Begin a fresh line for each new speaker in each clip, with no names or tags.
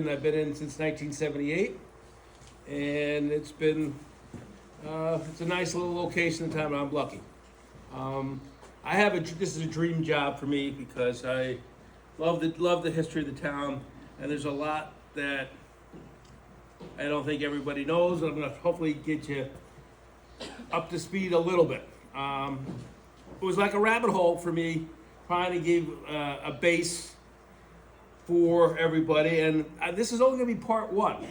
I've been in since 1978, and it's been it's a nice little location in town. I'm lucky. I have this is a dream job for me because I love the history of the town, and there's a lot that I don't think everybody knows. I'm going to hopefully get you up to speed a little bit. It was like a rabbit hole for me, trying to give a base for everybody, and this is only going to be part one.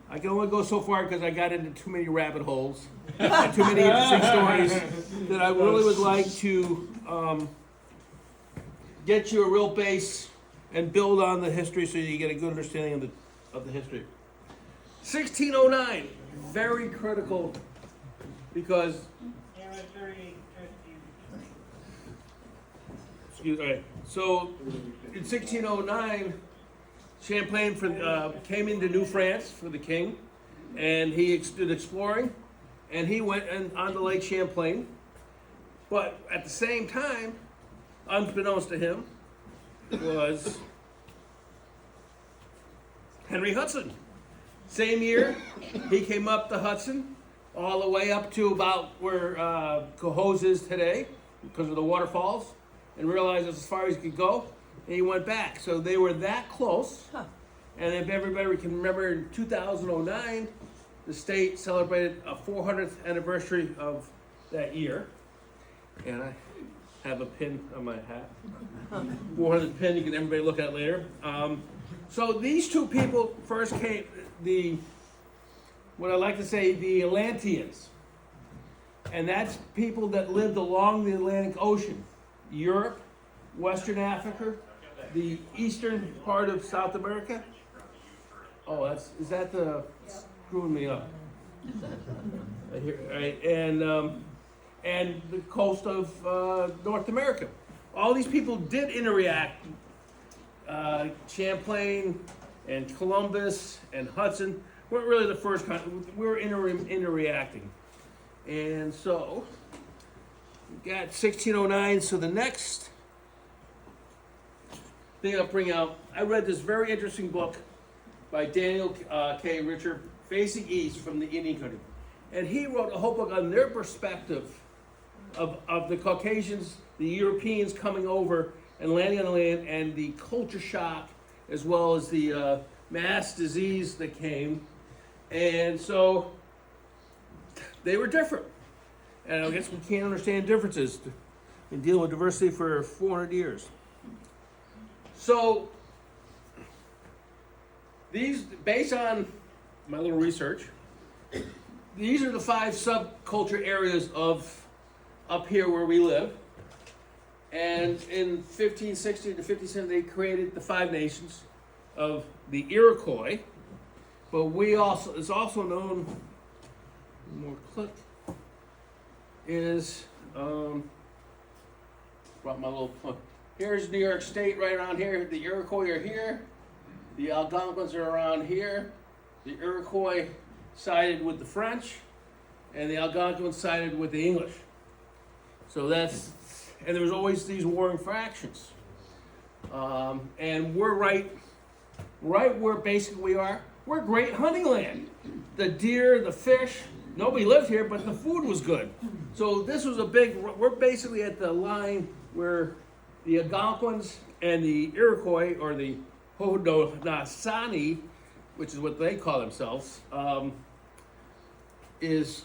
I can only go so far because I got into too many rabbit holes, and too many interesting stories that I really would like to get you a real base and build on the history so you get a good understanding of the history. 1609, very critical because. Excuse me. So in 1609, Champlain came into New France for the king, and he did exploring, and he went on the Lake Champlain. But at the same time, unbeknownst to him, was Henry Hudson. Same year, he came up the Hudson, all the way up to about where Cohoes is today, because of the waterfalls, and realized that's as far as he could go, and he went back. So they were that close. Huh. And if everybody can remember, in 2009, the state celebrated a 400th anniversary of that year. And I have a pin on my hat. 400th pin, you can everybody look at later. So these two people first came, what I like to say, the Atlanteans. And that's people that lived along the Atlantic Ocean. Europe, Western Africa, the eastern part of South America. Oh, is that the screwing me up? Right, and the coast of North America. All these people did interact. Champlain and Columbus and Hudson weren't really the first country. We were interacting, and so. We got 1609, so the next thing I'll bring out, I read this very interesting book by Daniel K. Richard, Facing East from the Indian Country. And he wrote a whole book on their perspective of the Caucasians, the Europeans coming over and landing on the land, and the culture shock, as well as the mass disease that came. And so they were different. And I guess we can't understand differences in dealing with diversity for 400 years. So, these, based on my little research, these are the 5 subculture areas of up here where we live. And in 1560 to 1570, they created the 5 nations of the Iroquois. But it's also known, more click. Is brought my little point. Here's New York State right around here. The Iroquois are here. The Algonquins are around here. The Iroquois sided with the French, and the Algonquins sided with the English. So and there was always these warring factions. And we're right where basically we are. We're great hunting land. The deer, the fish. Nobody lived here, but the food was good. So this was we're basically at the line where the Algonquins and the Iroquois, or the Haudenosaunee, which is what they call themselves, is,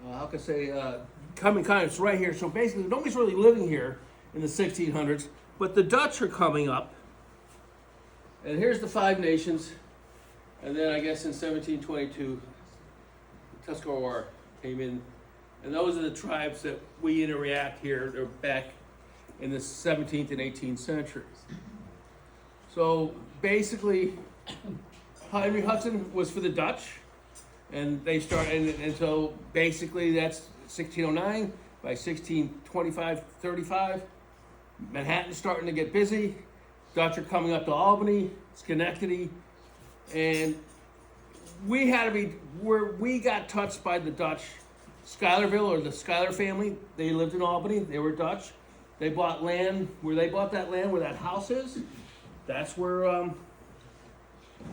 how can I say, coming kind of right here. So basically, nobody's really living here in the 1600s, but the Dutch are coming up. And here's the 5 nations. And then I guess in 1722, Tuscarora came in, and those are the tribes that we interact here. They're back in the 17th and 18th centuries. So basically, Henry Hudson was for the Dutch, and they started, and so basically that's 1609. By 1625, 35, Manhattan's starting to get busy. Dutch are coming up to Albany, Schenectady, and we got touched by the Dutch. Schuylerville, or the Schuyler family, they lived in Albany. They were Dutch. They bought land where that house is. That's where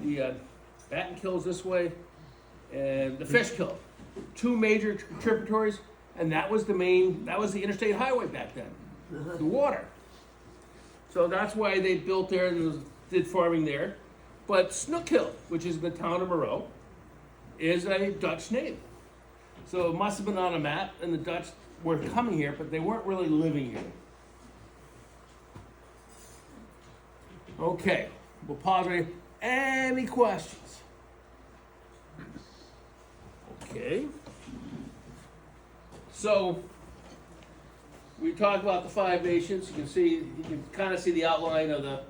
The Batten Kill's this way, and the Fishkill. Two major tributaries, and that was the interstate highway back then, the water. So that's why they built there and did farming there. But Snookhill, which is the town of Moreau, is a Dutch name. So it must have been on a map, and the Dutch were coming here, but they weren't really living here. Okay, we'll pause right here. Any questions? Okay. So we talked about the 5 nations. You can kind of see the outline of the,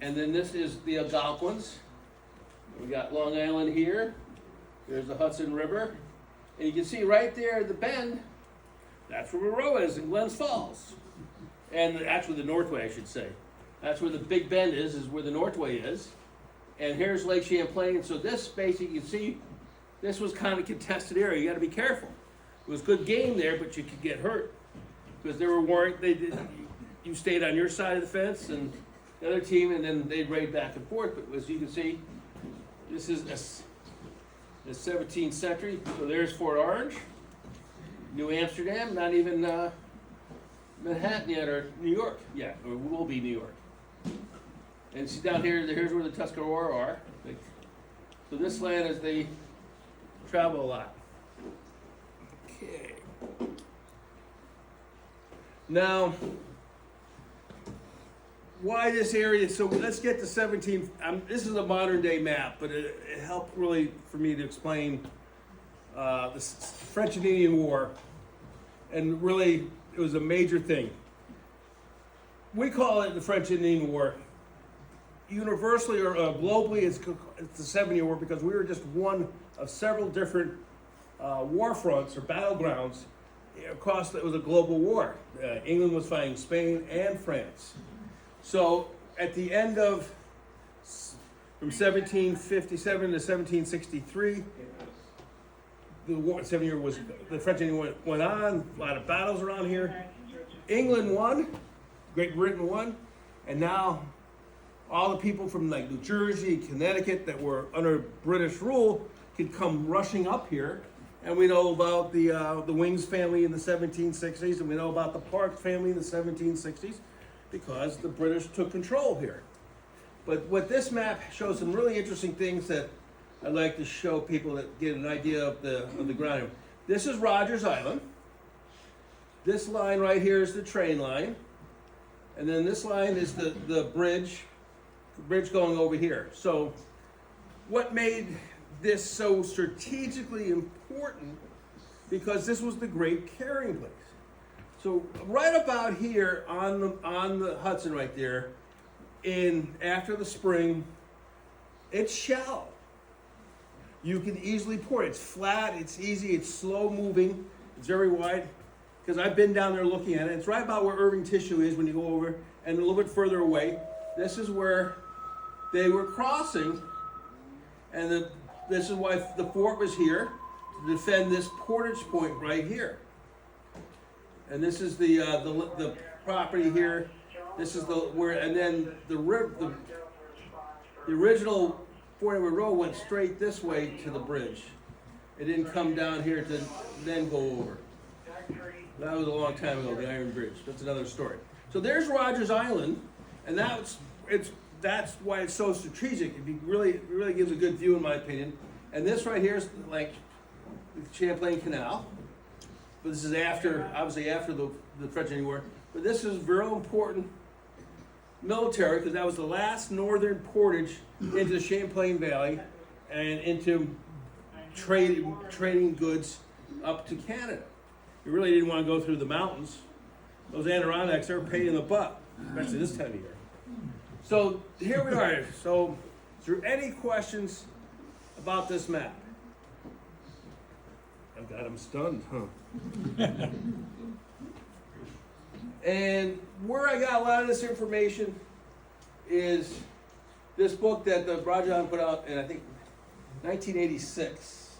and then this is the Algonquins. We got Long Island here. There's the Hudson River. And you can see right there, the bend, that's where Moreau is in Glens Falls. And actually the Northway, I should say. That's where the Big Bend is where the Northway is. And here's Lake Champlain. So this space, you can see, this was kind of contested area. You got to be careful. It was good game there, but you could get hurt because you stayed on your side of the fence and the other team, and then they'd raid back and forth. But as you can see, this is the 17th century. So there's Fort Orange, New Amsterdam, not even Manhattan yet, or New York. Yeah, or will be New York. And see down here, here's where the Tuscarora are. So this land is they travel a lot. Okay. Now, why this area? So let's get to 17. This is a modern day map, but it helped really for me to explain the French and Indian War, and really it was a major thing. We call it the French and Indian War. Universally or globally, it's the 7-Year War because we were just one of several different war fronts or battlegrounds across. It was a global war. England was fighting Spain and France. So at the end of from 1757 to 1763, the war, 7-Year was the French and Indian went on. A lot of battles around here. England won, Great Britain won, and now all the people from like New Jersey, Connecticut that were under British rule could come rushing up here. And we know about the Wings family in the 1760s, and we know about the Park family in the 1760s because the British took control here. But what this map shows some really interesting things that I'd like to show people that get an idea of the ground here. This is Rogers Island. This line right here is the train line. And then this line is the bridge going over here. So what made this so strategically important? Because this was the great carrying place. So right about here on the Hudson right there, after the spring, it's shallow. You can easily port. It's flat, it's easy, it's slow moving, it's very wide. Because I've been down there looking at it. It's right about where Irving Tissue is when you go over, and a little bit further away. This is where they were crossing, and this is why the fort was here, to defend this portage point right here. And this is the property here. This is and then the original Fort Edward Road went straight this way to the bridge. It didn't come down here to then go over. That was a long time ago, the Iron Bridge. That's another story. So there's Rogers Island, and that's why it's so strategic. It really gives a good view, in my opinion. And this right here is like the Champlain Canal. But this is obviously after the French and Indian War. But this is very important military because that was the last northern portage into the Champlain Valley and into trading goods up to Canada. You really didn't want to go through the mountains. Those Adirondacks, they're a pain in the butt, especially this time of year. So here we are. So is there any questions about this map? I've got them stunned, huh? And where I got a lot of this information is this book that the Rajan put out in, I think, 1986.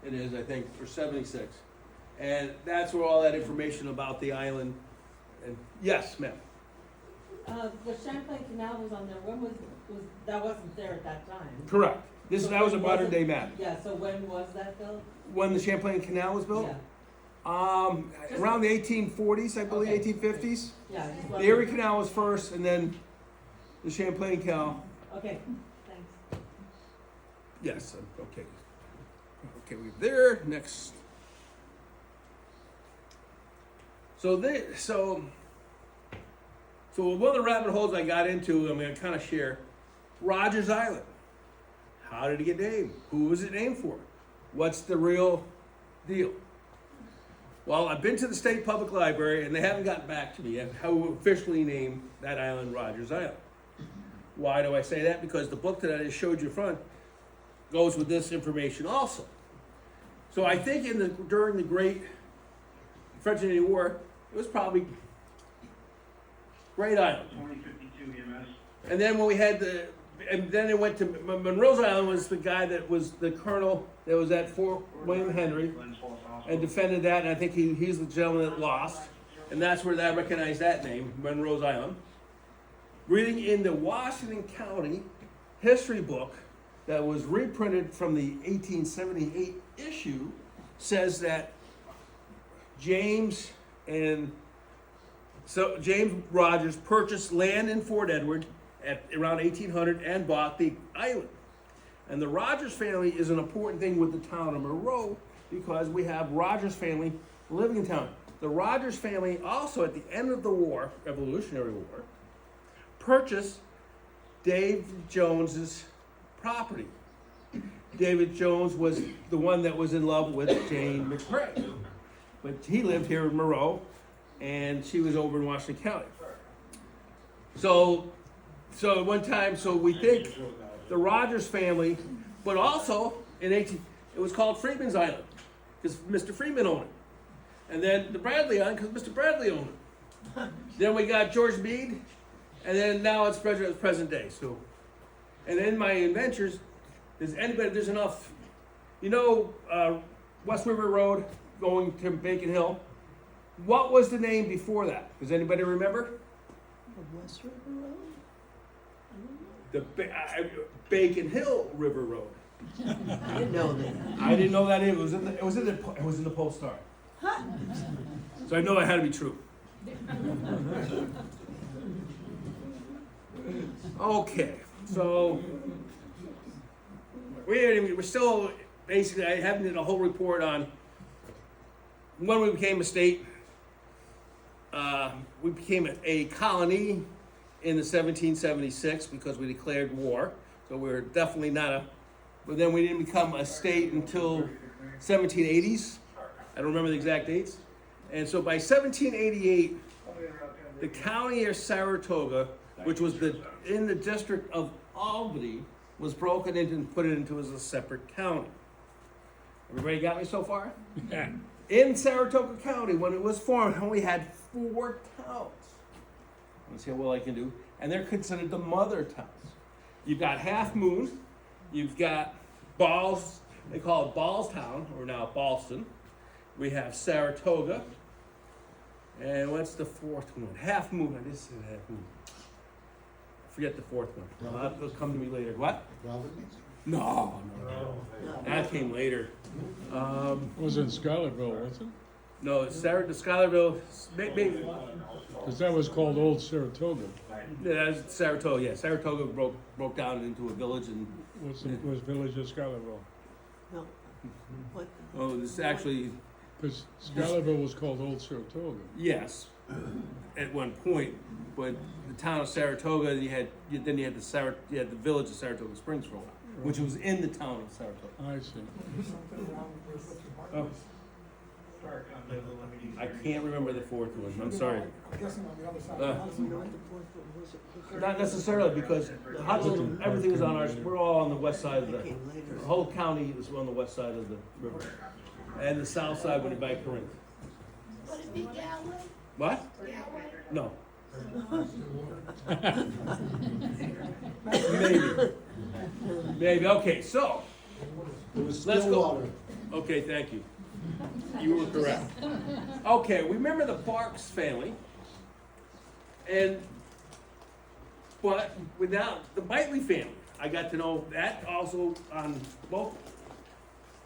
It is, I think, or 76. And that's where all that information about the island. And yes, ma'am.
The Champlain Canal was on there, when was, that wasn't there at that time?
Correct.
So
That was a
when was
modern
it?
day map.
Yeah, so when was that built?
When the Champlain Canal was built?
Yeah,
Around the 1840s, I believe,
Okay.
1850s.
yeah, I just
The Erie
wondered.
Canal was first, and then the Champlain Canal.
Okay, thanks.
Yes, okay. Okay, we're there. Next. So one of the rabbit holes I got into, I'm going to kind of share. Rogers Island. How did it get named? Who was it named for? What's the real deal? Well, I've been to the State Public Library, and they haven't gotten back to me yet how to officially name that island Rogers Island. Why do I say that? Because the book that I just showed you in front goes with this information also. So I think during the Great French and Indian War, it was probably Great Island.
2052 EMS.
And then when we had and then it went to Monroe's Island was the guy that was the colonel that was at Fort William Henry and defended that, and I think he's the gentleman that lost, and that's where I recognize that name, Monroe's Island. Reading in the Washington County history book that was reprinted from the 1878 issue says that James Rogers purchased land in Fort Edward at around 1800 and bought the island. And the Rogers family is an important thing with the town of Moreau because we have Rogers family living in town. The Rogers family also at the end of the war, Revolutionary War, purchased Dave Jones's property. David Jones was the one that was in love with Jane McCrae. But he lived here in Moreau, and she was over in Washington County. So at one time, we think the Rogers family, but also it was called Freeman's Island, because Mr. Freeman owned it. And then the Bradley Island, because Mr. Bradley owned it. Then we got George Meade, and then now it's present day. So, and in my adventures, there's enough, West River Road going to Bacon Hill. What was the name before that? Does anybody remember?
The West River Road?
Bacon Hill River Road.
I didn't know that.
I didn't know that either. It was in the Post Star. So I know it had to be true. Okay, so we're still basically. I haven't did a whole report on when we became a state. We became a colony in the 1776 because we declared war. So we were definitely not but then we didn't become a state until 1780s. I don't remember the exact dates. And so by 1788, the county of Saratoga, which was in the district of Albany, was broken into and put it into as a separate county. Everybody got me so far?
Yeah.
In Saratoga County, when it was formed, we had 4 towns. Let's see how well I can do. And they're considered the mother towns. You've got Half Moon. You've got Balls. They call it Ballstown, or now Ballston. We have Saratoga. And what's the 4th one? Half Moon. I just said Half Moon. Forget the 4th one. It'll come to me later. What? No. That came later.
It was in Schuylerville, wasn't it?
No, it's Schuylerville. Maybe.
Because that was called Old Saratoga.
Yeah, that's Saratoga. Yeah, Saratoga broke down into a village, and
Was village of Schuylerville.
No. What?
this actually
Because Schuylerville was called Old Saratoga.
yes, at one point, but the town of Saratoga, you had the village of Saratoga Springs for a while, which was in the town of Saratoga.
I see.
Oh, I can't remember the 4th one. I'm sorry.
I'm guessing on the other side.
Uh,
You know what the fourth one was?
Not necessarily, because Hudson, everything is on we're all on the west side of
It came later.
the whole county is on the west side of the river, and the south side when you're by Corinth.
Would it be Galway?
What?
Galway?
No. Maybe. Okay, so let's go. Okay, thank you. You were correct. Okay, we remember the Parks family, and But without the Bitely family, I got to know that also on both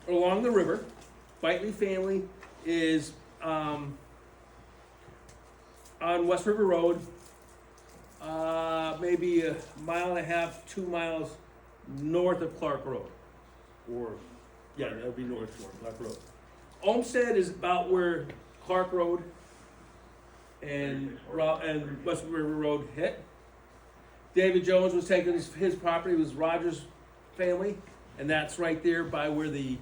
along the river. Bitely family is on West River Road, maybe a mile and a half, 2 miles north of Clark Road. Or, yeah, that would be north of Clark Road. Olmsted is about where Clark Road and West River Road hit. David Jones was taking his property, was Rogers family, and that's right there by where the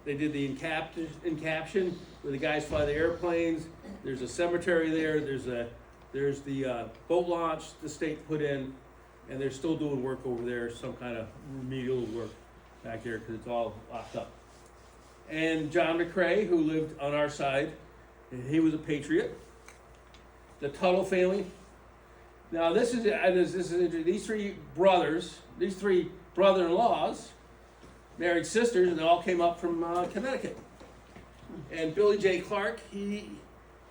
they did the encaption, where the guys fly the airplanes. There's a cemetery there. There's the boat launch the state put in, and they're still doing work over there, some kind of remedial work back there because it's all locked up. And John McCrae, who lived on our side, he was a patriot. The Tuttle family. Now this is interesting. These three brother-in-laws, married sisters, and they all came up from Connecticut. And Billy J. Clark, he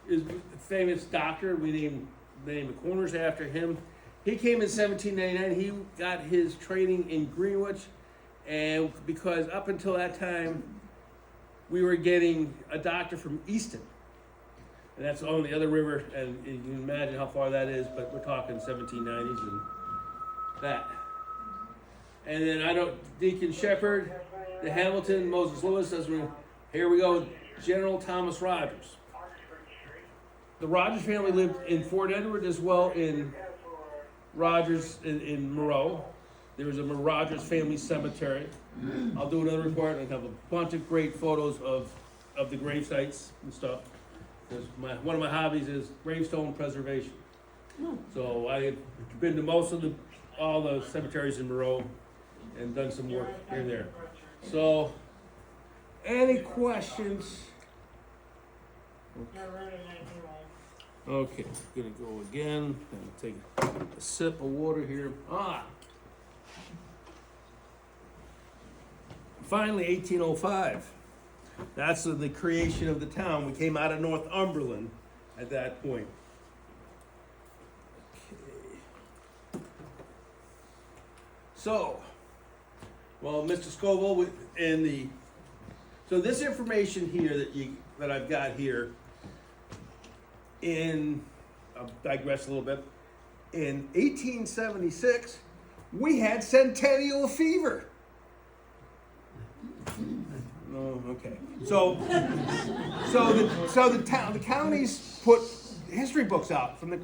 is a famous doctor. We named the corners after him. He came in 1799. He got his training in Greenwich, and because up until that time, we were getting a doctor from Easton. And that's on the other river, and you can imagine how far that is, but we're talking 1790s and that. And then Deacon Shepherd, the Hamilton, Moses Lewis, here we go, General Thomas Rogers. The Rogers family lived in Fort Edward as well in Rogers in Moreau. There was a Rogers family cemetery. I'll do another report and have a bunch of great photos of the grave sites and stuff. Because one of my hobbies is gravestone preservation. So I've been to all the cemeteries in Moreau and done some work here and there. So, any questions? Okay, gonna go again. Gonna take a sip of water here. Finally, 1805. That's the creation of the town. We came out of Northumberland at that point. Okay. So, well, Mr. Scoville, so this information here that I've got here, I'll digress a little bit. In 1876, we had centennial fever. Oh, okay. So the counties put history books out from the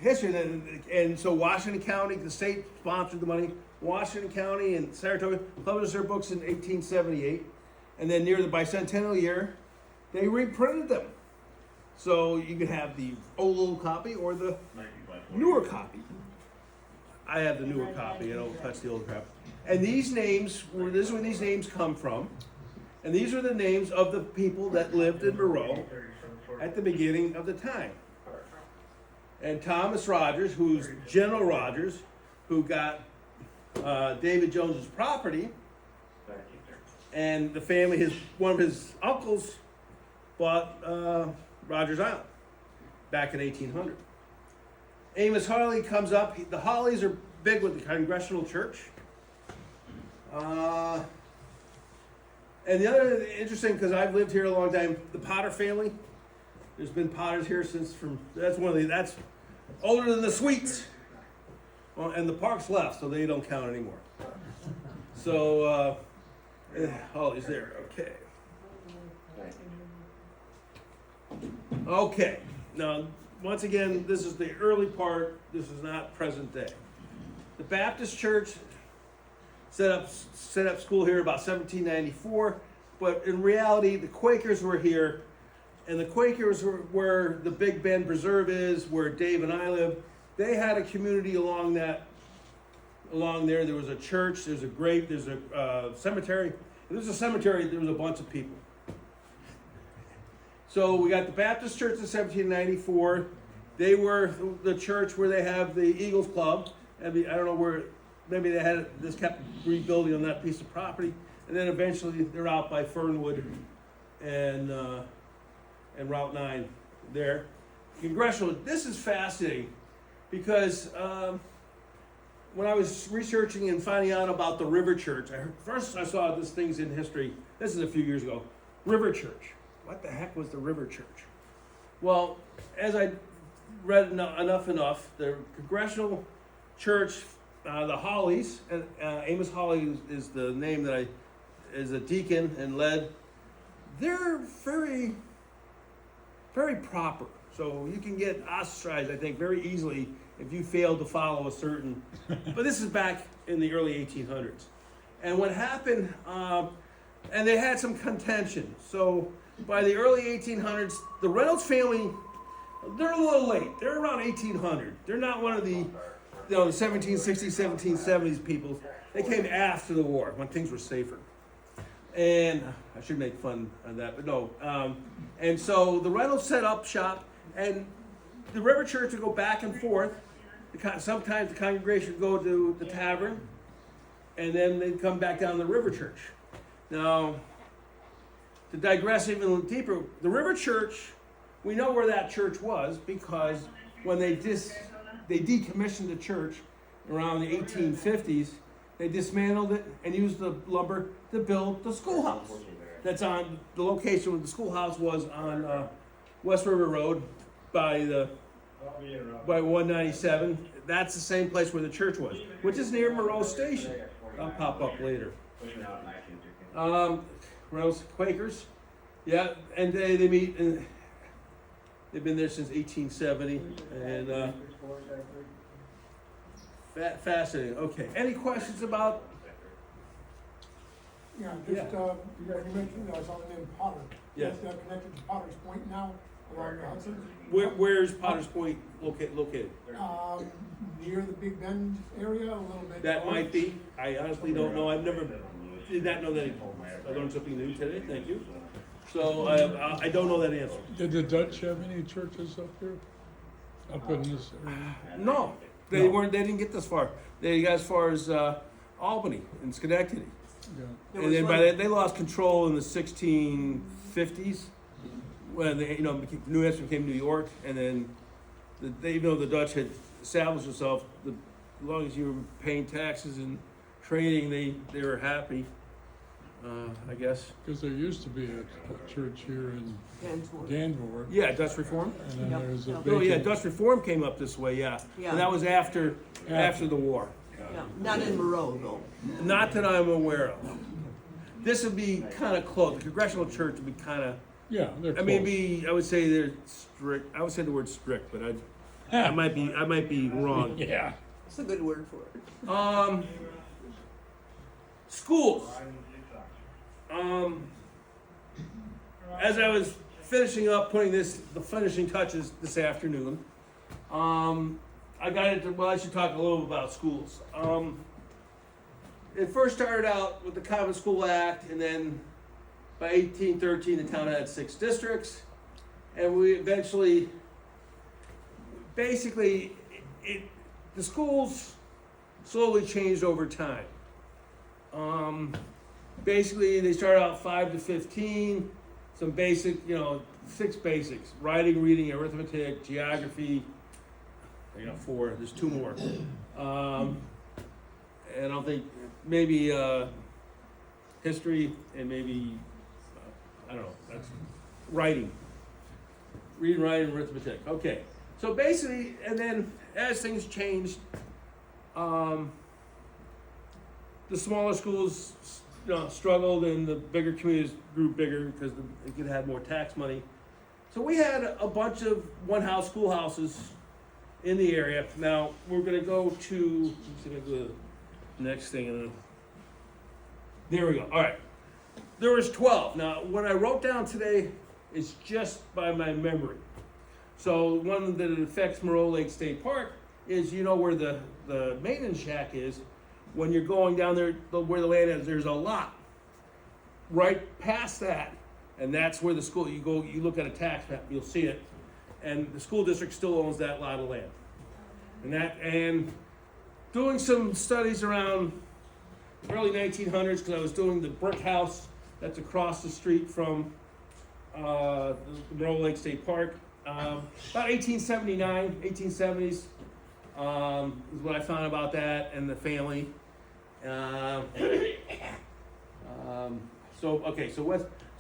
history, and so Washington County, the state sponsored the money. Washington County and Saratoga published their books in 1878, and then near the bicentennial year, they reprinted them. So you could have the old copy or the newer copy. I have the newer copy. I don't touch the old crap. And these names, this is where these names come from. And these are the names of the people that lived in Moreau at the beginning of the time. And Thomas Rogers, who's General Rogers, who got David Jones's property, and the family, one of his uncles bought Rogers Island back in 1800. Amos Harley comes up. The Holleys are big with the Congregational Church. And the other interesting, because I've lived here a long time, the Potter family. There's been Potters here that's older than the Sweets. Well, and the Parks left, so they don't count anymore. So, Holly's there, okay. Okay, now, once again, this is the early part. This is not present day. The Baptist Church set up school here about 1794, but in reality, the Quakers were here, and the Quakers were where the Big Bend Preserve is, where Dave and I live. They had a community along there. There was a church, there's a cemetery. And there's a cemetery, there was a bunch of people. So we got the Baptist Church in 1794. They were the church where they have the Eagles Club. I don't know where, maybe they had this kept rebuilding on that piece of property. And then eventually they're out by Fernwood and Route 9 there. Congressional, this is fascinating. because when I was researching and finding out about the River Church, first I saw this things in history. This is a few years ago. River Church. What the heck was the River Church? Well, as I read enough, the Congregational Church, the Hollies, and Amos Holly is the name that is a deacon and led. They're very, very proper. So you can get ostracized, I think, very easily if you fail to follow a certain. But this is back in the early 1800s. And what happened, and they had some contention. So by the early 1800s, the Reynolds family, they're a little late. They're around 1800. They're not one of the, the 1760s, 1770s people. They came after the war when things were safer. And I should make fun of that, but no. And so the Reynolds set up shop, and the River Church would go back and forth. Sometimes the congregation would go to the tavern, and then they'd come back down to the River Church. Now, to digress even a little deeper, the River Church, we know where that church was because when they decommissioned the church around the 1850s, they dismantled it and used the lumber to build the schoolhouse. That's on the location where the schoolhouse was on West River Road by 197. That's the same place where the church was, which is near Moreau Station. I'll pop up later. Reynolds Quakers, yeah, and they meet, and they've been there since 1870, and fascinating. Okay, any questions about?
Yeah, just, you mentioned something named Potter.
Yes.
That's connected to Potter's Point now, along the Hudson.
Where's Potter's Point located?
Near the Big Bend area, a little bit.
That might be. I honestly don't know. I've never did not know that. I learned something new today. Thank you. So I don't know that answer.
Did the Dutch have any churches up here? Up in this area?
No, they weren't. They didn't get this far. They got as far as Albany and Schenectady.
Yeah.
And then by then they lost control in the 1650s when New Hampshire became New York, and then even though the Dutch had established themselves, as long as you were paying taxes and trading, they were happy, I guess.
Because there used to be a church here in
Danforth.
Danforth,
Yeah, Dutch Reform.
and then
Yep.
there was a
Yep.
Oh yeah,
vacant.
Dutch Reform came up this way. Yeah,
Yeah.
and that was after the war.
Yeah, not in Moreau though.
Not that I'm aware of. This would be kind of close. The Congregational Church would be kind of.
Yeah, they're
I mean,
close.
I would say they're strict. I would say the word strict, but I might be wrong.
Yeah.
That's a good word for it.
Schools. As I was finishing up putting the finishing touches this afternoon, I got into, well, I should talk a little about schools. It first started out with the Common School Act, and then by 1813 the town had 6 districts, and we eventually, basically, the schools slowly changed over time. Basically, they started out 5 to 15, some basic, 6 basics: writing, reading, arithmetic, geography. I got 4. There's 2 more. And I don't think maybe history and maybe I don't know. That's writing, reading, writing, arithmetic. Okay. So basically, and then as things changed, the smaller schools struggled, and the bigger communities grew bigger because they could have more tax money. So we had a bunch of one-house schoolhouses in the area. Now we're going to go to. Let's see if I go to the next thing. There we go. All right. There was 12. Now what I wrote down today is just by my memory. So one that affects Moreau Lake State Park is where the maintenance shack is. When you're going down there, where the land is, there's a lot right past that, and that's where the school. You look at a tax map, you'll see it, and the school district still owns that lot of land. And doing some studies around early 1900s, because I was doing the brick house that's across the street from the Moreau Lake State Park. About 1879, 1870s, is what I found about that and the family. So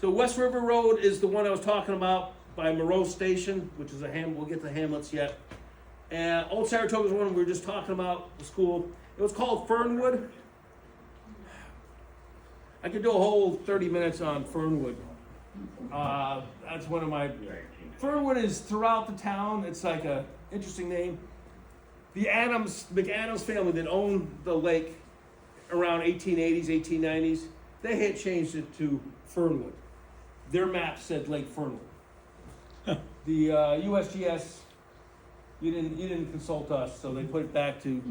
West River Road is the one I was talking about by Moreau Station, which is we'll get to Hamlets yet. And Old Saratoga is one we were just talking about, the school. It was called Fernwood. I could do a whole 30 minutes on Fernwood. That's one of my... Fernwood is throughout the town. It's like a interesting name. The McAdams family that owned the lake around 1880s, 1890s, they had changed it to Fernwood. Their map said Lake Fernwood. The USGS, you didn't consult us, so they put it back to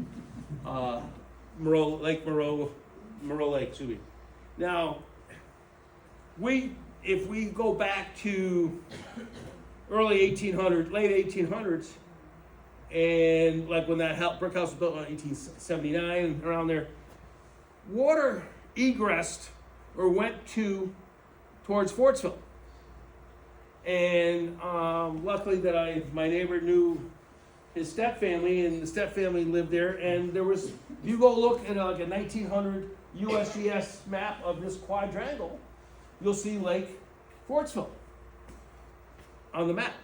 Moreau Lake. Excuse me. Now, if we go back to early 1800s, late 1800s, and like when that brick house was built in 1879, around there, water egressed or went towards Fortsville. And luckily that my neighbor knew his stepfamily, and the stepfamily lived there. And there was, if you go look at like a 1900 USGS map of this quadrangle, you'll see Lake Fortsville on the map.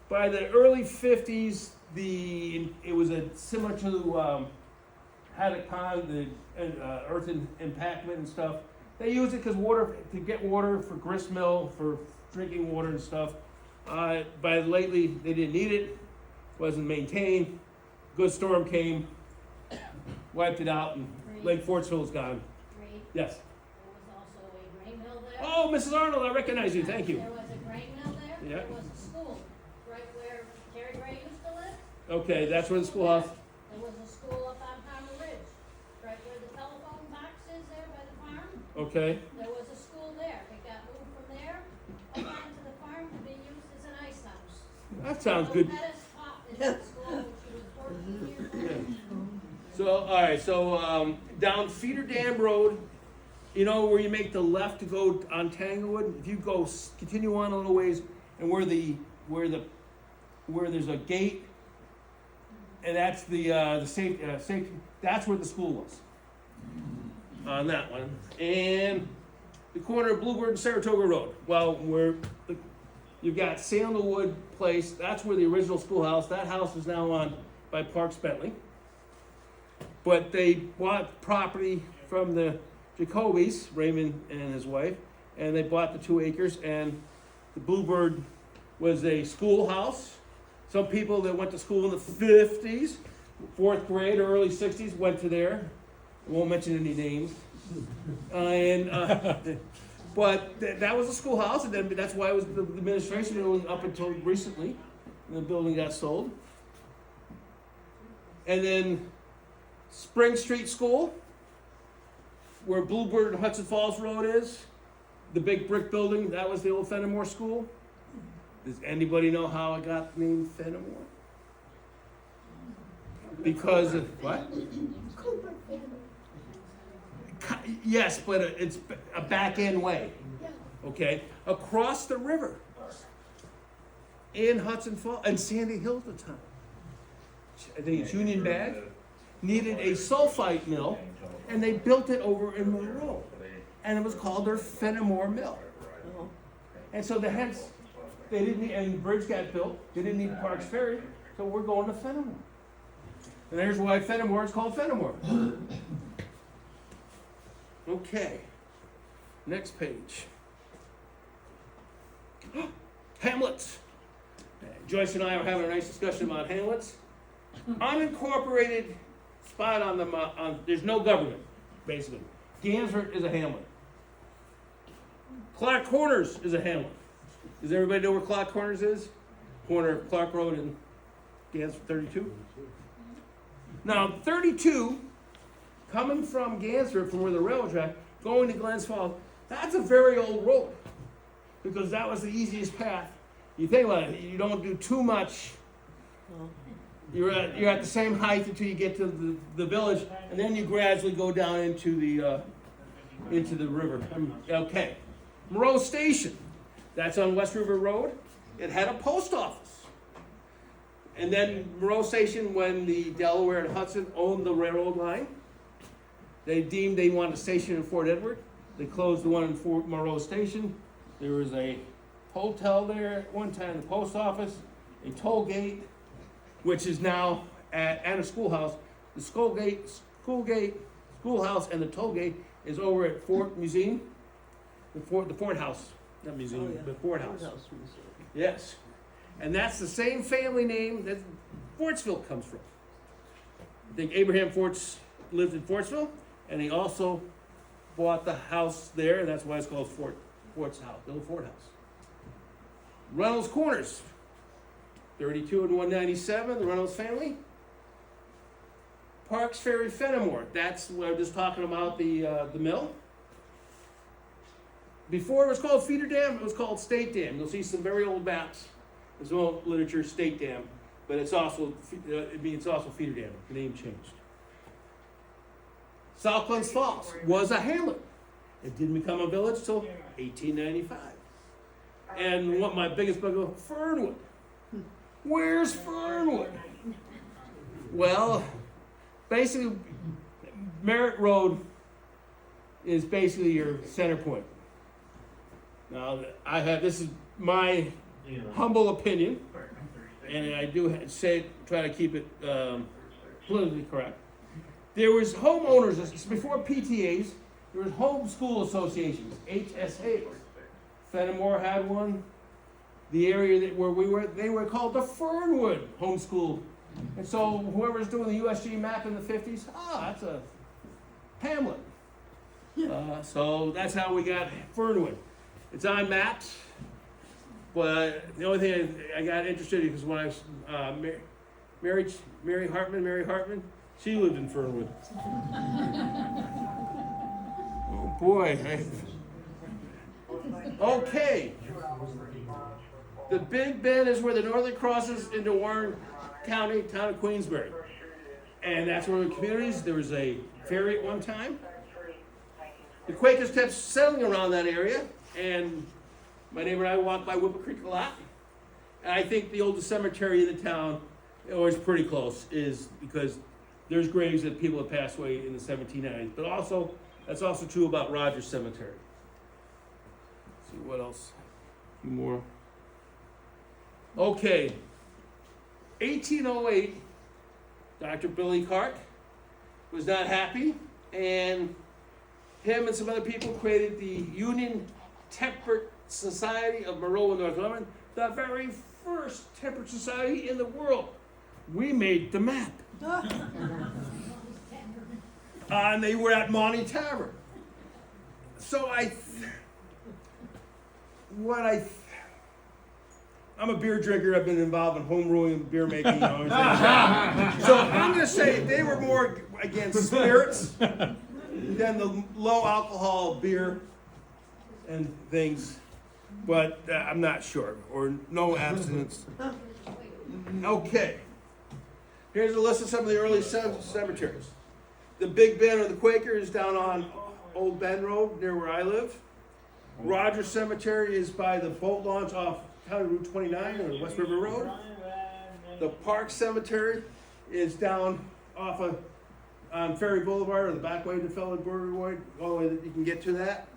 By the early 50s, it was similar to Haddock Pond, the earth impactment and stuff. They used it to get water for grist mill, for drinking water and stuff. But lately, they didn't need it. Wasn't maintained. Good storm came, wiped it out, and Lake Fortsville is gone.
Reed,
Yes.
there was also a grain mill there.
Oh, Mrs. Arnold, I recognize you. Thank you.
There was a grain mill there.
Yeah.
There was a school right where Terry Gray used to live.
Okay, that's where the schoolhouse.
There was a school up on Palmer Ridge, right where the telephone box is there by the farm.
Okay.
There was a school there. It got moved from there up onto the farm to be used as an ice house.
That sounds good.
Pettis taught in that school when she was 14 years old.
So, all right, so down Feeder Dam Road, you know where you make the left to go on Tanglewood? If you go, continue on a little ways, and where there's a gate, and that's the safety, that's where the school was. On that one. And the corner of Bluebird and Saratoga Road. Well, you've got Sandalwood Place, that's where the original schoolhouse, that house is now on by Parks Bentley. But they bought property from the Jacobys, Raymond and his wife, and they bought the 2 acres, and the Bluebird was a schoolhouse. Some people that went to school in the 50s, 4th grade or early 60s went to there. I won't mention any names. But that was a schoolhouse, and then that's why it was the administration building up until recently. And the building got sold. And then Spring Street School, where Bluebird and Hudson Falls Road is, the big brick building, that was the old Fenimore School. Does anybody know how it got named Fenimore? Because of what? Yes, but it's a back end way. Okay, across the river in Hudson Falls and Sandy Hill at the time. I think it's Union Bag needed a sulfite mill, and they built it over in Moreau, and it was called their Fenimore Mill. And so they didn't need, and the bridge got built. They didn't need Parks Ferry, so we're going to Fenimore. And there's why Fenimore is called Fenimore. Okay, next page. Hamlets. Joyce and I are having a nice discussion about Hamlets. Unincorporated spot on there's no government, basically. Gansford is a hamlet. Clark Corners is a hamlet. Does everybody know where Clark Corners is? Corner of Clark Road and Gansford 32. Now, 32, coming from Gansford, from where the railroad track, going to Glens Falls, that's a very old road. Because that was the easiest path. You think about it, you don't do too much. You're at the same height until you get to the village, and then you gradually go down into the river. Okay. Moreau Station, that's on West River Road. It had a post office. And then Moreau Station, when the Delaware and Hudson owned the railroad line, they deemed they wanted a station in Fort Edward. They closed the one in Fort Moreau Station. There was a hotel there at one time, the post office, a toll gate, which is now and a schoolhouse. The schoolhouse and the toll gate is over at Fort Museum, the Fort House, not museum,
Oh, yeah.
the Fort House.
Courthouse Museum.
Yes, and that's the same family name that Fortsville comes from. I think Abraham Forts lived in Fortsville, and he also bought the house there, and that's why it's called Fort's House, the old Fort House. Reynolds Corners, 32 and 197, the Reynolds family. Parks Ferry Fenimore, that's what I was just talking about, the mill. Before it was called Feeder Dam, it was called State Dam. You'll see some very old maps. There's no literature, State Dam, but it's also it's also Feeder Dam. The name changed. South Glens Falls was a hamlet. It didn't become a village till 1895. And what my biggest bugaboo, Fernwood. Where's Fernwood? Well, basically, Merritt Road is basically your center point. Now, this is my humble opinion, and I do try to keep it politically correct. There was homeowners, before PTAs, there was home school associations, HSAs. Fenimore had one. The area where we were, they were called the Fernwood Homeschool. And so whoever's doing the USG map in the 50s, that's a hamlet. So that's how we got Fernwood. It's on maps, but the only thing I got interested in is when I was Mary Hartman, she lived in Fernwood. Oh boy. Okay. The Big Bend is where the northern crosses into Warren County, town of Queensbury. And that's where the communities, there was a ferry at one time. The Quakers kept settling around that area, and my neighbor and I walked by Whipple Creek a lot. And I think the oldest cemetery in the town, or is pretty close, is because there's graves that people have passed away in the 1790s. But also, that's also true about Rogers Cemetery. Let's see what else? A few more. Okay. 1808, Dr. Billy Clark was not happy, and him and some other people created the Union Temperate Society of Moreau and Northumberland, the very first temperate society in the world. We made the map. And they were at Monty Tavern. So I'm a beer drinker. I've been involved in home brewing, beer making. So I'm going to say they were more against spirits than the low alcohol beer and things. But I'm not sure. Or no abstinence. Okay. Here's a list of some of the early cemeteries. The Big Bend or the Quaker is down on Old Bend Road, near where I live. Rogers Cemetery is by the boat launch off County Route 29 or West River Road. The Park Cemetery is down off of on Ferry Boulevard or the back way to Fellow Boulevard, all the way that you can get to that.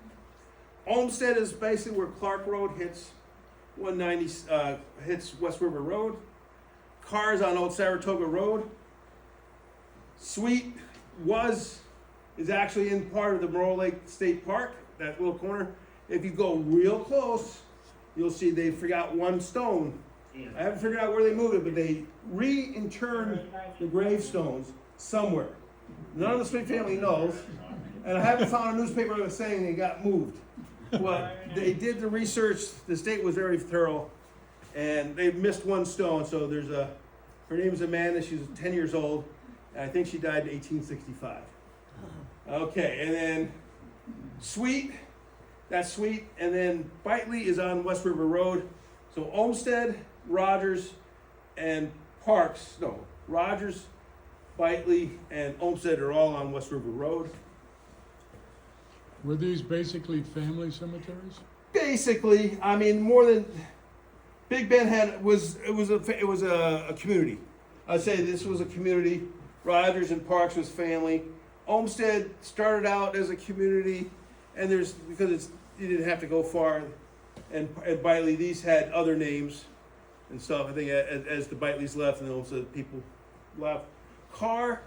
Olmsted is basically where Clark Road hits 190, hits West River Road. Cars on Old Saratoga Road. Sweet is actually in part of the Moreau Lake State Park, that little corner. If you go real close, you'll see they forgot one stone. I haven't figured out where they moved it, but they reinterred the gravestones somewhere. None of the Sweet family knows, and I haven't found a newspaper that was saying they got moved. But they did the research, the state was very thorough, and they missed one stone, so her name is Amanda, she's 10 years old, and I think she died in 1865. Okay, and then Sweet, that's Sweet, and then Bitely is on West River Road. So Olmsted, Rogers, and Rogers, Bitely, and Olmsted are all on West River Road.
Were these basically family cemeteries?
Basically, I mean, Big Bend was a community. I'd say this was a community. Rogers and Parks was family. Olmsted started out as a community, and because you didn't have to go far, and Bitely, these had other names and stuff. I think as the Bitleys left and also people left. Carr,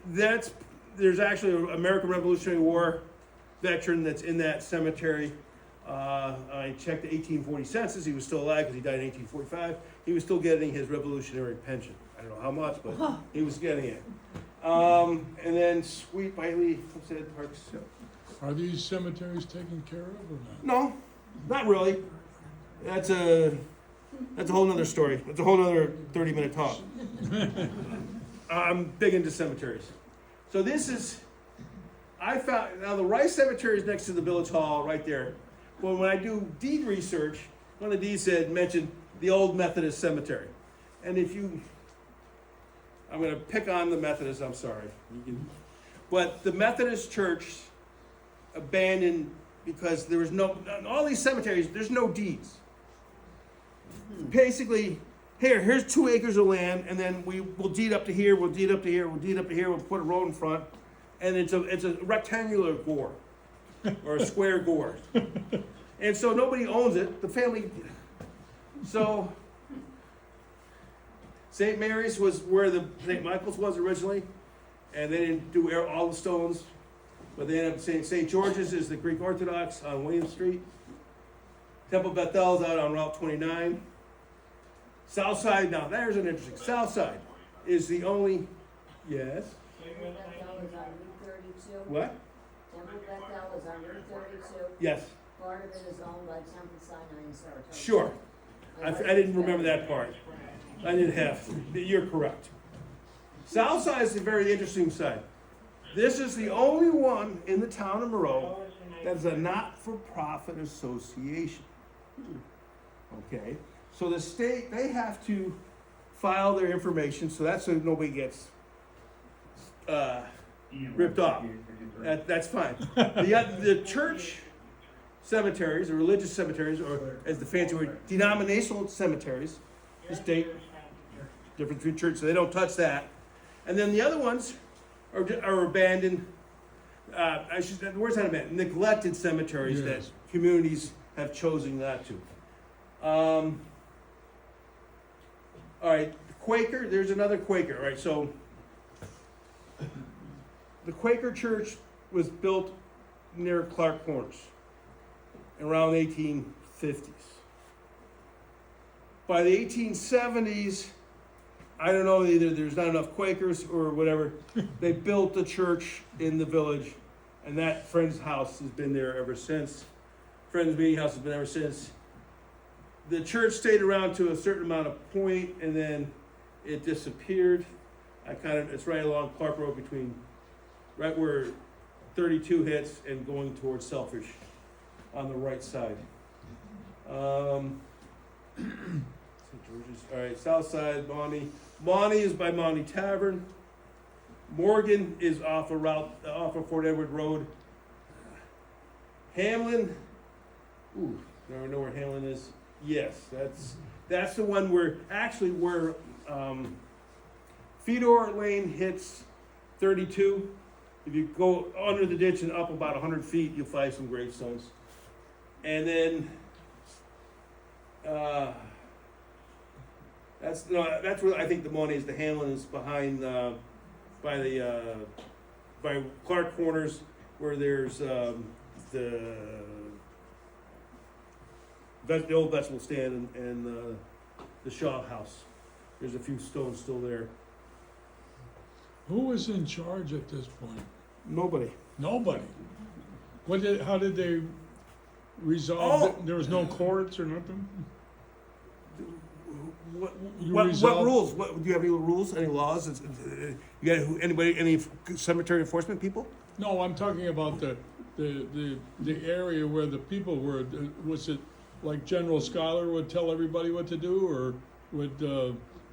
there's actually an American Revolutionary War veteran that's in that cemetery. I checked the 1840 census. He was still alive because he died in 1845. He was still getting his revolutionary pension. I don't know how much, but he was getting it. And then Sweet Bitely, said Parks.
Are these cemeteries taken care of or not?
No, not really. That's a whole nother story. That's a whole nother 30-minute talk. I'm big into cemeteries. So this is, I found, now the Rice Cemetery is next to the Village Hall right there. Well, when I do deed research, one of the deeds mentioned the old Methodist cemetery. And I'm gonna pick on the Methodists, I'm sorry. But the Methodist church abandoned because there was all these cemeteries, there's no deeds. Basically, here's 2 acres of land, and then we'll deed up to here, we'll deed up to here, we'll deed up to here, we'll put a road in front, and it's a rectangular gore, or a square gore. And so nobody owns it, the family, so St. Mary's was where the St. Michael's was originally, and they didn't do all the stones, but they ended up saying St. George's is the Greek Orthodox on William Street. Temple Bethel's out on Route 29. Southside, now there's an interesting, Southside is the only, yes,
Temple Bethel is on Route 32.
what?
Temple Bethel is on Route 32.
Yes,
Part of it is owned by Temple Sinai in Saratoga.
sure. I didn't remember that part. I didn't have, you're correct. Southside is a very interesting site. This is the only one in the town of Moreau that's a not-for-profit association. Okay, so the state, they have to file their information, so that's so nobody gets ripped off. That's fine. The church cemeteries, or religious cemeteries, or as the fancy word, denominational cemeteries, the state, difference between churches, so they don't touch that. And then the other ones are abandoned, the word's not abandoned, neglected cemeteries that
Yes.
communities have chosen not to. All right, Quaker, there's another Quaker, all right, so the Quaker church was built near Clark Corners around 1850s. By the 1870s, I don't know, either there's not enough Quakers or whatever, they built the church in the village, and that Friend's house has been there ever since. Friend's meeting house has been ever since. The church stayed around to a certain amount of point, and then it disappeared. It's right along Clark Road right where 32 hits and going towards Selfish on the right side. St. George's, all right, south side, Monty. Monty is by Monty Tavern. Morgan is off of Fort Edward Road. Hamlin, never know where Hamlin is. Yes, that's the one where Fedor Lane hits 32. If you go under the ditch and up about 100 feet, you'll find some gravestones. And then that's where I think the money is. The Hamlin is behind by Clark Corners, where there's the old vegetable stand and the Shaw House. There's a few stones still there.
Who was in charge at this point?
Nobody.
Nobody. How did they resolve it? There was no courts or nothing?
What
resolve-
rules? Do you have any rules? Any laws? You got any cemetery enforcement people?
No, I'm talking about the area where the people were. Was it like General Scholar would tell everybody what to do, or would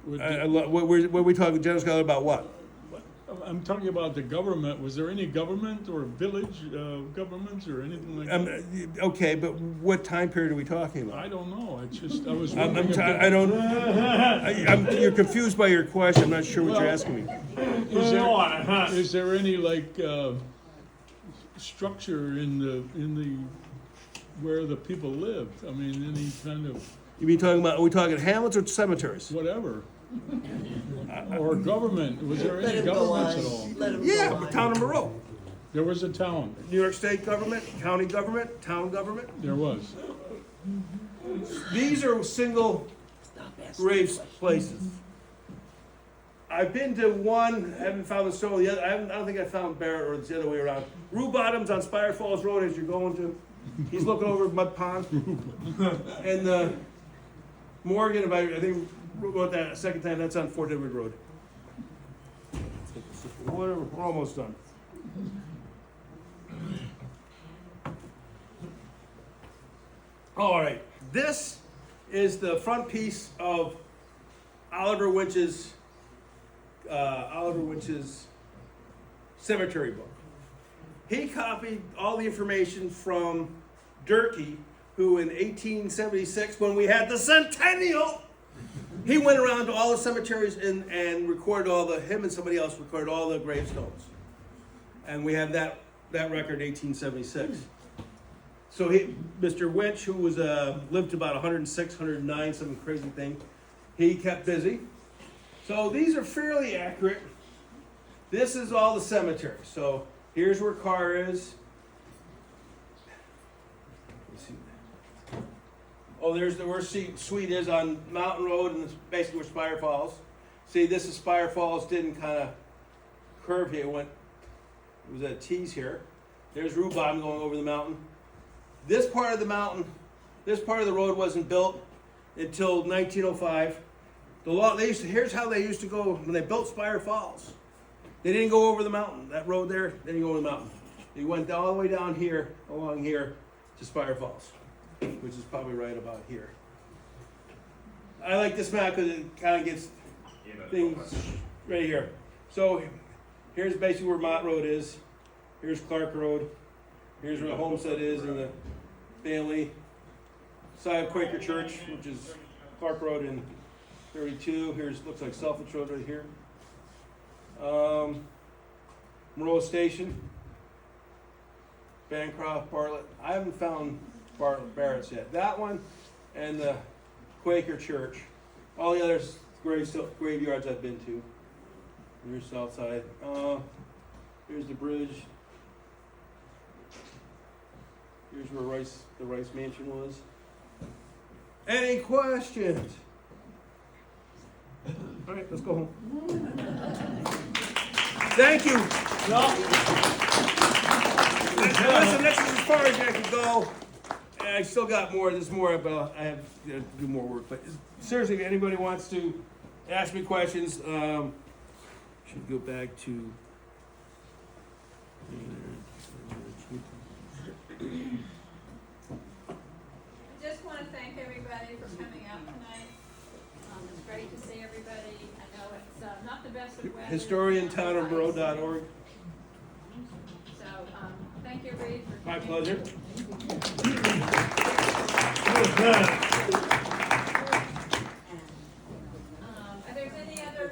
What we talking, General Scholar, about what?
I'm talking about the government. Was there any government or village governments or anything like that?
Okay, but what time period are we talking about?
I don't know. It's just, I was
I'm,
wondering if
I don't, you're confused by your question, I'm not sure what you're asking me.
is there any like structure in the where the people lived? I mean, any kind of
You mean talking about, are we talking hamlets or cemeteries?
whatever, or government? Was there
Let
any
him go
governments
on.
at all?
Let him
Yeah,
go
the
on.
town of Moreau.
There was a town.
New York State government, county government, town government.
There was.
These are single
Stop asking
grave
questions.
places. I've been to one, haven't found the stone, the other, I don't think I found Barrett, or it's the other way around. Rue Bottoms on Spire Falls Road as you're going to, he's looking over Mud Pond. And Morgan, if I think wrote that a second time, that's on Fort Edward Road. Whatever, we're almost done. All right, this is the front piece of Oliver Winch's cemetery book. He copied all the information from Durkee, who in 1876, when we had the centennial, he went around to all the cemeteries and recorded him and somebody else recorded all the gravestones. And we have that record, 1876. So Mr. Winch, who was lived to about 106, 109, some crazy thing, he kept busy. So these are fairly accurate. This is all the cemetery. So here's where Carr is. Let's see. Oh, there's where Sweet is on Mountain Road, and it's basically where Spire Falls. See, this is Spire Falls. Didn't kind of curve here. It was at T's here. There's Rue Bottom going over the mountain. This part of the mountain, this part of the road wasn't built until 1905. Here's how they used to go when they built Spire Falls. They didn't go over the mountain. That road there, they didn't go over the mountain. They went all the way down here, along here, to Spire Falls, which is probably right about here. I like this map because it kind of gets things right here. So here's basically where Mott Road is. Here's Clark Road. Here's where the Homestead is and the family. Side of Quaker Church, which is Clark Road in 32. Looks like Selfridge Road right here. Moreau Station. Bancroft, Bartlett. I haven't found Barrett's yet. That one and the Quaker Church. All the other graveyards I've been to. Here's South Side. Here's the bridge. Here's where the Rice Mansion was. Any questions? All right, let's go home. Thank you. Listen, this is as far as I can go. And I still got more. There's more, but I have to do more work. But seriously, if anybody wants to ask me questions, should go back to.
I just want to thank everybody for coming out tonight. It's great to see everybody. I know it's not the best of weather.
HistorianTownofMoreau.org.
So, thank you, Reed, for
My
coming.
pleasure.
If there's any other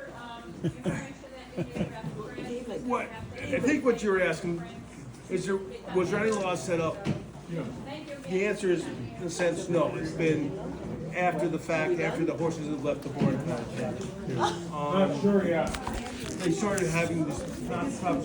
information that you need about the grant,
What, I think what you were asking, was there any law set up?
thank you again.
The answer is, in a sense, no. It's been after the fact, after the horses have left the barn.
Sure, yeah.
They started having this nonprofit